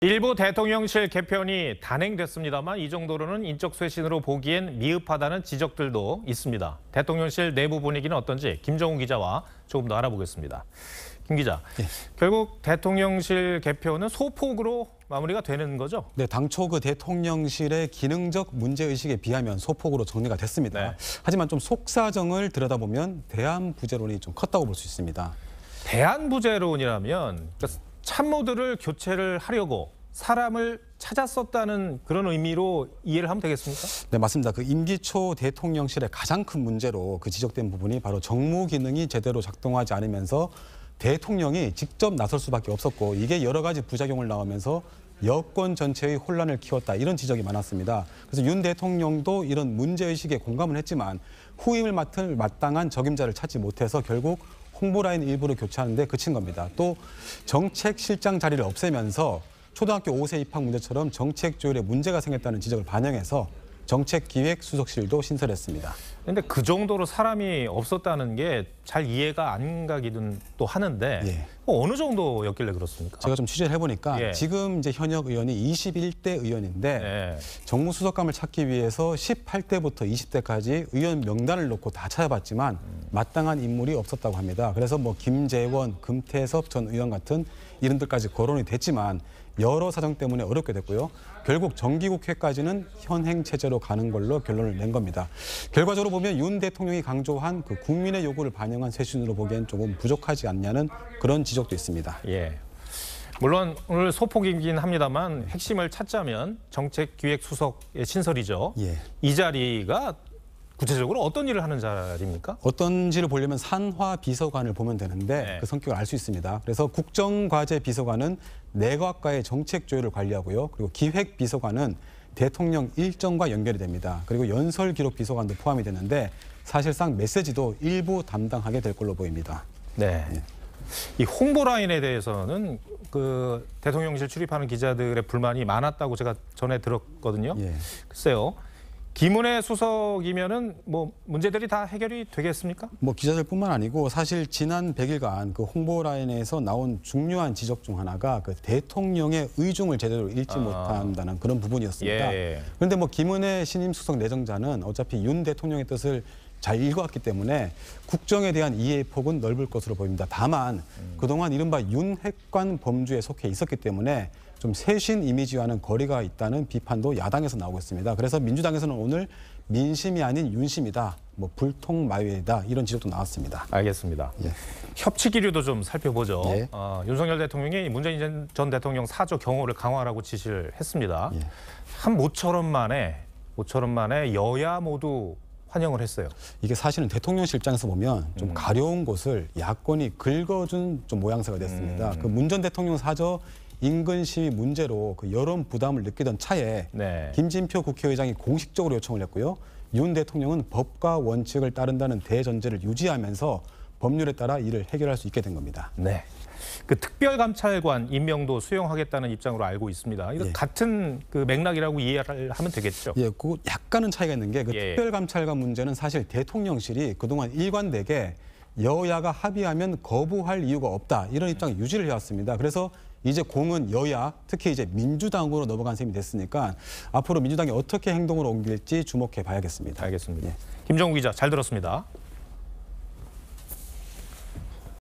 일부 대통령실 개편이 단행됐습니다만 이 정도로는 인적 쇄신으로 보기엔 미흡하다는 지적들도 있습니다. 대통령실 내부 분위기는 어떤지 김정우 기자와 조금 더 알아보겠습니다. 김 기자, 결국 대통령실 개편은 소폭으로 마무리가 되는 거죠? 네, 당초 그 대통령실의 기능적 문제의식에 비하면 소폭으로 정리가 됐습니다. 하지만 좀 속사정을 들여다보면 대안부재론이 좀 컸다고 볼 수 있습니다. 대안부재론이라면 그러니까 참모들을 교체를 하려고 사람을 찾았었다는 그런 의미로 이해를 하면 되겠습니까? 네, 맞습니다. 그 임기 초 대통령실의 가장 큰 문제로 그 지적된 부분이 바로 정무 기능이 제대로 작동하지 않으면서 대통령이 직접 나설 수밖에 없었고 이게 여러 가지 부작용을 낳으면서 여권 전체의 혼란을 키웠다 이런 지적이 많았습니다. 그래서 윤 대통령도 이런 문제의식에 공감을 했지만 후임을 맡을 마땅한 적임자를 찾지 못해서 결국 홍보라인 일부를 교체하는 데 그친 겁니다. 또 정책실장 자리를 없애면서 초등학교 5세 입학 문제처럼 정책 조율에 문제가 생겼다는 지적을 반영해서 정책기획수석실도 신설했습니다. 그런데 그 정도로 사람이 없었다는 게 잘 이해가 안 가기는 또 하는데 어느 정도였길래 그렇습니까? 제가 좀 취재를 해보니까 지금 이제 현역 의원이 21대 의원인데 정무수석감을 찾기 위해서 18대부터 20대까지 의원 명단을 놓고 다 찾아봤지만 마땅한 인물이 없었다고 합니다. 그래서 뭐 김재원, 금태섭 전 의원 같은 이름들까지 거론이 됐지만 여러 사정 때문에 어렵게 됐고요. 결국 정기국회까지는 현행 체제로 가는 걸로 결론을 낸 겁니다. 결과적으로 보면 윤 대통령이 강조한 그 국민의 요구를 반영한 쇄신으로 보기엔 조금 부족하지 않냐는 그런 지적도 있습니다. 물론 오늘 소폭이긴 합니다만 핵심을 찾자면 정책기획수석의 신설이죠. 이 자리가 구체적으로 어떤 일을 하는 자리입니까? 어떤지를 보려면 산화비서관을 보면 되는데 그 성격을 알 수 있습니다. 그래서 국정과제비서관은 내각과의 정책 조율을 관리하고요. 그리고 기획비서관은 대통령 일정과 연결이 됩니다. 그리고 연설기록비서관도 포함이 되는데 사실상 메시지도 일부 담당하게 될 걸로 보입니다. 이 홍보 라인에 대해서는 그 대통령실 출입하는 기자들의 불만이 많았다고 제가 전에 들었거든요. 글쎄요. 김은혜 수석이면은 뭐 문제들이 다 해결이 되겠습니까? 뭐 기자들뿐만 아니고 사실 지난 100일간 그 홍보 라인에서 나온 중요한 지적 중 하나가 그 대통령의 의중을 제대로 읽지 못한다는 그런 부분이었습니다. 그런데 뭐 김은혜 신임 수석 내정자는 어차피 윤 대통령의 뜻을 잘 읽어왔기 때문에 국정에 대한 이해의 폭은 넓을 것으로 보입니다. 다만 그동안 이른바 윤핵관 범주에 속해 있었기 때문에 좀 쇄신 이미지와는 거리가 있다는 비판도 야당에서 나오고 있습니다. 그래서 민주당에서는 오늘 민심이 아닌 윤심이다, 뭐 불통마외이다 이런 지적도 나왔습니다. 알겠습니다. 협치 기류도 좀 살펴보죠. 윤석열 대통령이 문재인 전 대통령 사저 경호를 강화하라고 지시를 했습니다. 한 모처럼 만에 여야 모두 환영을 했어요. 이게 사실은 대통령실 입장에서 보면 좀 가려운 곳을 야권이 긁어준 좀 모양새가 됐습니다. 그 문 전 대통령 사저 인근 시위 문제로 그 여론 부담을 느끼던 차에 김진표 국회의장이 공식적으로 요청을 했고요. 윤 대통령은 법과 원칙을 따른다는 대전제를 유지하면서 법률에 따라 이를 해결할 수 있게 된 겁니다. 그 특별감찰관 임명도 수용하겠다는 입장으로 알고 있습니다. 이거 같은 그 맥락이라고 이해를 하면 되겠죠? 그 약간은 차이가 있는 게 그 특별감찰관 문제는 사실 대통령실이 그동안 일관되게 여야가 합의하면 거부할 이유가 없다 이런 입장을 유지를 해왔습니다. 그래서 이제 공은 여야, 특히 이제 민주당으로 넘어간 셈이 됐으니까 앞으로 민주당이 어떻게 행동을 옮길지 주목해 봐야겠습니다. 알겠습니다. 김정우 기자 잘 들었습니다.